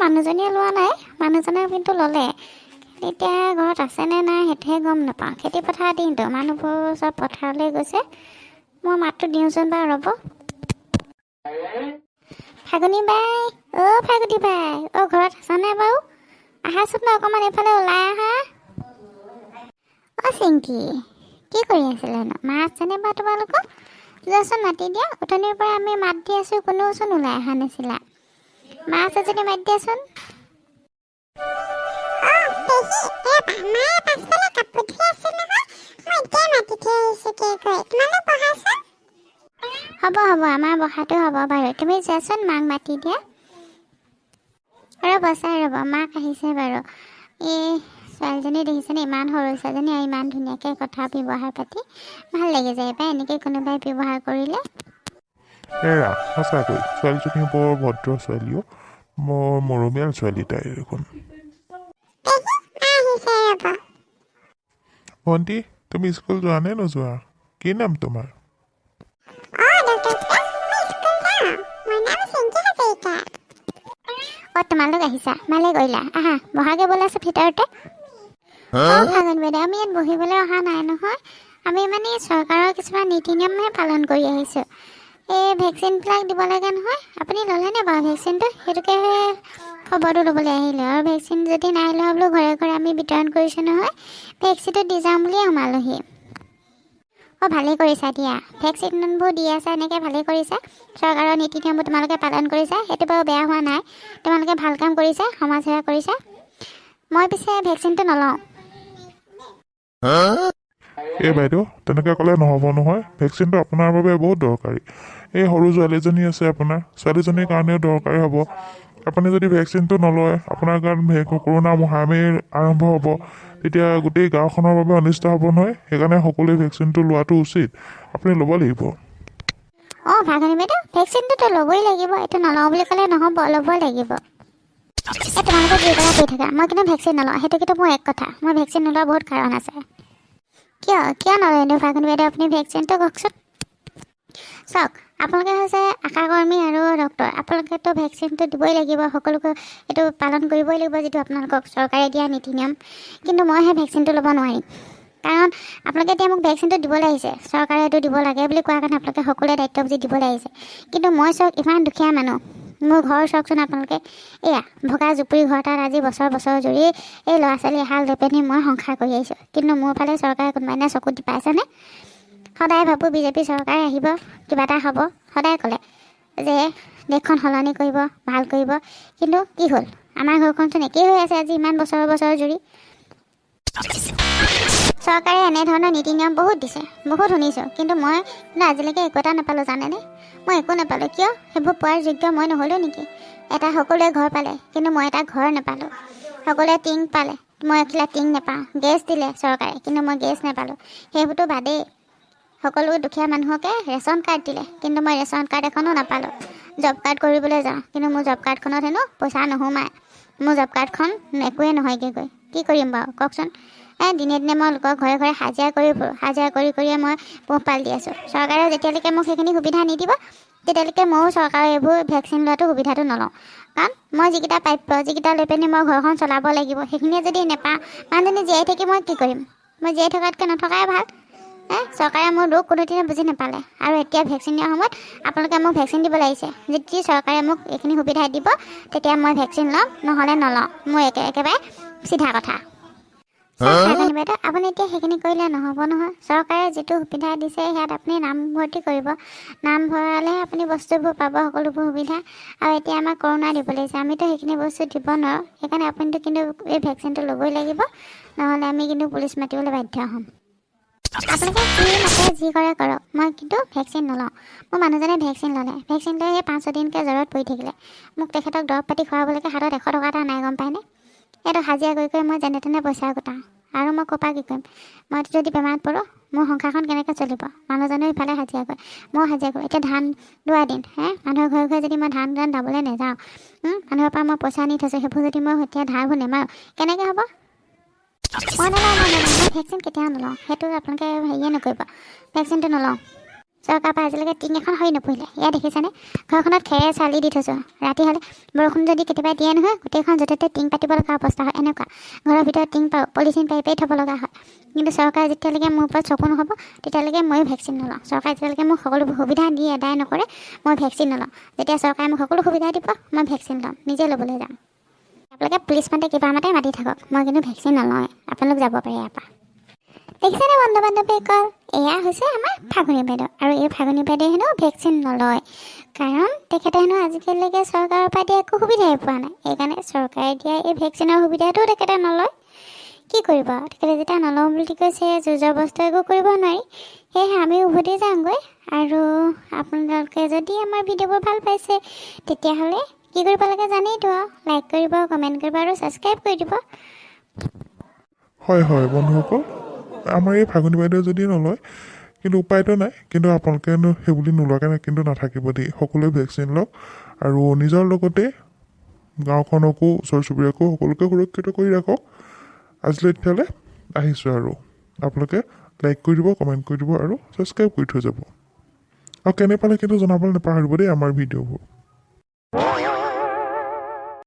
মানুহজনীয়ে লোৱা নাই, মানুহজনে কিন্তু ল'লে। এতিয়া ঘৰত আছেনে নাই সেইটোহে গম নাপাওঁ। খেতি পথাৰ দিনটো মানুহবোৰ চব পথাৰলৈ গৈছে। মই মাতটো দিওঁচোন বাৰু, ৰ'ব। ফাগুনী বাই, ফাগুনী বাই, ঘৰত আছানে বাৰু? আহাচোন ন অকণমান এইফালে ওলাই আহা। চিংকি, কি কৰি আছিলেনো? মা আছেনে বাৰু তোমালোকৰ? যোৱাচোন মাতি দিয়া। উঠনিৰ পৰা আমি মাত দি আছোঁ, কোনোচোন ওলাই অহা নাছিলা। মা আছে যদি মাতি দিয়াচোন। হ'ব আমাৰ বহাটো হ'ব বাৰু। তুমি যোৱাচোন, মাক মাতি দিয়া। ৰ'ব চাই ৰ'ব, মাক আহিছে বাৰু। এই ছোৱালীজনী দেখিছেনে? ইমান সৰু ছোৱালীজনী আৰু ইমান ধুনীয়াকৈ কথা ব্যৱহাৰ পাতি ভাল লাগি যায় পাই এনেকৈ কোনোবাই ব্যৱহাৰ কৰিলে। এৰা সঁচাকৈ ছোৱালীজনী বৰ ভদ্ৰ ছোৱালীও, বৰ মৰমীয়াল ছোৱালী তাই দেখোন। ভণ্টি, তুমি স্কুল যোৱা নে নোযোৱা? কি নাম তোমাৰ? তোমালোক আহিছা, ভালে কৰিলা। আহা বহাগে বলাইছো ভিতৰতে। ফাগুন বাইদেউ, আমি ইয়াত বহিবলৈ অহা নাই নহয়। আমি মানে চৰকাৰৰ কিছুমান নীতি নিয়মহে পালন কৰি আহিছোঁ। এই ভেকচিনবিলাক দিব লাগে নহয়, আপুনি ল'লেনে বাৰু ভেকচিনটো? সেইটোকে খবৰটো ল'বলৈ আহিলোঁ। আৰু ভেকচিন যদি নাই লোৱা বোলো, ঘৰে ঘৰে আমি বিতৰণ কৰিছোঁ নহয়, ভেকচিনটো দি যাম বুলিয়ে সোমালোহি। ভালেই কৰিছা দিয়া, ভেকচিনবোৰ দি আছা এনেকৈ ভালেই কৰিছা। চৰকাৰৰ নীতি নিয়মবোৰ তোমালোকে পালন কৰিছা, সেইটো বাৰু বেয়া হোৱা নাই। তোমালোকে ভাল কাম কৰিছা, সমাজ সেৱা কৰিছা। মই পিছে ভেকচিনটো নলওঁ। এই বাইদেউ, তেনেকৈ ক'লে নহ'ব নহয়। ভেকচিনটো আপোনাৰ বাবে বহুত দৰকাৰী। এই সৰু ছোৱালীজনী আছে আপোনাৰ, ছোৱালীজনীৰ কাৰণেও দৰকাৰী হ'ব। আপুনি যদি ভেকচিনটো নলয়, আপোনাৰ গাঁৱত কৰোণা মহামাৰী আৰম্ভ হ'ব, তেতিয়া গোটেই গাঁওখনৰ বাবে অনিষ্ট হ'ব নহয়। সেইকাৰণে সকলোৱে ভেকচিনটো লোৱাটো উচিত, আপুনি ল'ব লাগিব। ফাগুনী বাইদেউ, ভেকচিনটোতো ল'বই লাগিব। এইটো নলওঁ বুলি ক'লে নহ'ব, ল'বই লাগিব। তোমালোকে যি কৰা কৰি থাকা, মই কিন্তু ভেকচিন নলওঁ। সেইটো কিন্তু মোৰ এক কথা, মই ভেকচিন নোলোৱাৰ বহুত কাৰণ আছে। কিয় নলয় এনে ফাগুনী বাইদেউ আপুনি ভেকচিনটো? কওকচোন। চাওক, আপোনালোকে হৈছে আশাকৰ্মী আৰু ডক্তৰ, আপোনালোকেতো ভেকচিনটো দিবই লাগিব। সকলোকে এইটো পালন কৰিবই লাগিব, যিটো আপোনালোকক চৰকাৰে দিয়া নীতি নিয়ম। কিন্তু মই সেই ভেকচিনটো ল'ব নোৱাৰিম, কাৰণ আপোনালোকে এতিয়া মোক ভেকচিনটো দিবলৈ আহিছে। চৰকাৰে এইটো দিব লাগে বুলি কোৱাৰ কাৰণে আপোনালোকে সকলোৱে দায়িত্ব বুজি দিবলৈ আহিছে। কিন্তু মই চাওক, ইমান দুখীয়া মানুহ, মোৰ ঘৰ চাওকচোন আপোনালোকে। এয়া ভগা জুপুৰি ঘৰ এটাত আজি বছৰ জুৰি এই ল'ৰা ছোৱালী এহাল লৈ পিনি মই সংসাৰ কৰি আহিছোঁ। কিন্তু মোৰ ফালে চৰকাৰে কোনোবাই নে চকুত দি পাইছেনে? সদায় ভাবোঁ বিজেপি চৰকাৰে আহিব, কিবা এটা হ'ব, সদায় ক'লে যে দেশখন সলনি কৰিব, ভাল কৰিব। কিন্তু কি হ'ল? আমাৰ ঘৰখনচোন একেই হৈ আছে আজি ইমান বছৰ জুৰি। চৰকাৰে এনেধৰণৰ নীতি নিয়ম বহুত দিছে, বহুত শুনিছোঁ। কিন্তু আজিলৈকে একো এটা নাপালোঁ, জানেনে? মই একো নাপালোঁ। কিয়? সেইবোৰ পোৱাৰ যোগ্য মই নহ'লোঁ নেকি? সকলোৱে ঘৰ পালে, কিন্তু মই এটা ঘৰ নাপালোঁ। সকলোৱে টিং পালে, মই এখিলা টিং নাপাওঁ। গেছ দিলে চৰকাৰে, কিন্তু মই গেছ নাপালোঁ। সেইবোৰতো বাদেই, সকলো দুখীয়া মানুহকে ৰেচন কাৰ্ড দিলে, কিন্তু মই ৰেচন কাৰ্ড এখনো নাপালোঁ। জব কাৰ্ড কৰিবলৈ যাওঁ, কিন্তু মোৰ জব কাৰ্ডখনত হেনো পইচা নোসোমায়। মোৰ জব কাৰ্ডখন একোৱে নহয়গৈ গৈ। কি কৰিম বাৰু কওকচোন? দিনে দিনে মই লোকৰ ঘৰে ঘৰে হাজিৰা কৰি ফুৰোঁ। হাজিৰা কৰিয়ে মই পোহপাল দি আছোঁ। চৰকাৰে যেতিয়ালৈকে মোক সেইখিনি সুবিধা নিদিব, তেতিয়ালৈকে ময়ো চৰকাৰৰ এইবোৰ ভেকচিন লোৱাটো সুবিধাটো নলওঁ। কাৰণ মই যিকেইটা প্ৰাপ্য, যিকেইটা লৈ পিনি মই ঘৰখন চলাব লাগিব, সেইখিনিয়ে যদি নেপাওঁ, মানুহজনী জীয়াই থাকি মই কি কৰিম? মই জীয়াই থকাতকৈ নথকাই ভাল। চৰকাৰে মোৰ দুখ কোনোদিনে বুজি নাপালে। আৰু এতিয়া ভেকচিন দিয়াৰ সময়ত আপোনালোকে মোক ভেকচিন দিব লাগিছে। যদি চৰকাৰে মোক এইখিনি সুবিধা দিব, তেতিয়া মই ভেকচিন ল'ম, নহ'লে নলওঁ। মোৰ একেবাৰে চিধা কথা। বাইদেউ, আপুনি এতিয়া সেইখিনি কৰিলে নহ'ব নহয়। চৰকাৰে যিটো সুবিধা দিছে সেয়াত আপুনি নামভৰ্তি কৰিব। নাম ভৰালেহে আপুনি বস্তুবোৰ পাব, সকলোবোৰ সুবিধা। আৰু এতিয়া আমাক কৰোণা দিব লাগিছে, আমিতো সেইখিনি বস্তু দিব নোৱাৰোঁ। সেইকাৰণে আপুনিতো কিন্তু এই ভেকচিনটো ল'বই লাগিব, নহ'লে আমি কিন্তু পুলিচ মাতিবলৈ বাধ্য হ'ম। আপোনালোকে যি মাতে যি কৰে কৰক, মই কিন্তু ভেকচিন নলওঁ। মোৰ মানুহজনে ভেকচিন ল'লে, ভেকচিন লৈ সেই 5 দিনকৈ জ্বৰত পৰি থাকিলে। মোক তেখেতক দৰৱ পাতি খুৱাবলৈকে হাতত 100 টকা এটা নাই, গম পায়নে? এইটো হাজিৰা কৰি মই যেনে তেনে পইচা গোটাওঁ। আৰু মই ক'ৰপৰা কি কৰিম? মই যদি বেমাৰত পৰোঁ, মোৰ সংসাৰখন কেনেকৈ চলিব? মানুহজনেও ইফালে হাজিৰা কৰে, ময়ো হাজিৰা কৰোঁ। এতিয়া ধান দোৱা দিন, মানুহৰ ঘৰে ঘৰে যদি মই ধান দাবলৈ নাযাওঁ, মানুহৰ পৰা মই পইচা আনি থৈছোঁ, সেইবোৰ যদি মই এতিয়া ধাৰবোৰ নেমাৰোঁ, কেনেকৈ হ'ব? মই ভেকচিন কেতিয়াও নলওঁ। সেইটো আপোনালোকে হেৰিয়ে নকৰিব, ভেকচিনটো নলওঁ। চৰকাৰৰ পৰা আজিলৈকে টিং এখন সৰি নপৰিলে। ইয়াত দেখিছেনে, ঘৰখনত খেৰে চালি দি থৈছোঁ। ৰাতি হ'লে বৰষুণ যদি কেতিয়াবা দিয়ে নহয়, গোটেইখন য'তে ত'তে টিং পাতিব লগা অৱস্থা হয়। এনেকুৱা ঘৰৰ ভিতৰত টিং পলিথিন পাৰি থ'ব লগা হয়। কিন্তু চৰকাৰে যেতিয়ালৈকে মোৰ ওপৰত চকু নহ'ব, তেতিয়ালৈকে ময়ো ভেকচিন নলওঁ। চৰকাৰে যেতিয়ালৈকে মোক সকলোবোৰ সুবিধা দি আদায় নকৰে, মই ভেকচিন নলওঁ। যেতিয়া চৰকাৰে মোক সকলো সুবিধা দিব, মই ভেকচিন ল'ম, নিজে ল'বলৈ যাম। আপোনালোকে পুলিচ মাতে কিবা মাতে মাতি থাকক, মই কিন্তু ভেকচিন নলওঁ। আপোনালোক যাব পাৰে ইয়াৰ পৰা। দেখিছেনে বন্ধু বান্ধৱীসকল, এয়া হৈছে আমাৰ ফাগুনী বাইদেউ। আৰু এই ফাগুনী বাইদেৱে হেনো ভেকচিন নলয়, কাৰণ তেখেতে হেনো আজিকালিলৈকে চৰকাৰৰ পৰা দিয়া একো সুবিধাই পোৱা নাই। সেইকাৰণে চৰকাৰে দিয়া এই ভেকচিনৰ সুবিধাটো তেখেতে নলয়। কি কৰিব, তেখেতে যেতিয়া নলওঁ বুলি কৈছে, জোৰ জবৰদস্তি একো কৰিব নোৱাৰি। সেয়েহে আমি উভতি যাওঁগৈ। আৰু আপোনালোকে যদি আমাৰ ভিডিঅ'বোৰ ভাল পাইছে, তেতিয়াহ'লে কি কৰিব লাগে জানেইতো, লাইক কৰিব, কমেণ্ট কৰিব আৰু ছাবস্ক্ৰাইব কৰি দিব। হয় হয় বন্ধুসকল, আমাৰ এই ফাগুনী বাইদেৱে যদি নলয়, কিন্তু উপায়তো নাই। কিন্তু আপোনালোকেনো সেইবুলি নোলোৱাকৈ কিন্তু নাথাকিব দেই। সকলোৱে ভেকচিন লওক আৰু নিজৰ লগতে গাঁওখনকো, ওচৰ চুবুৰীয়াকো সকলোকে সুৰক্ষিত কৰি ৰাখক। আজিলৈ তেতিয়াহ'লে আহিছোঁ আৰু আপোনালোকে লাইক কৰি দিব, কমেণ্ট কৰি দিব আৰু ছাবস্ক্ৰাইব কৰি থৈ যাব। আৰু কেনে পালে কিন্তু জনাবলৈ নাপাহৰিব দেই আমাৰ ভিডিঅ'বোৰ।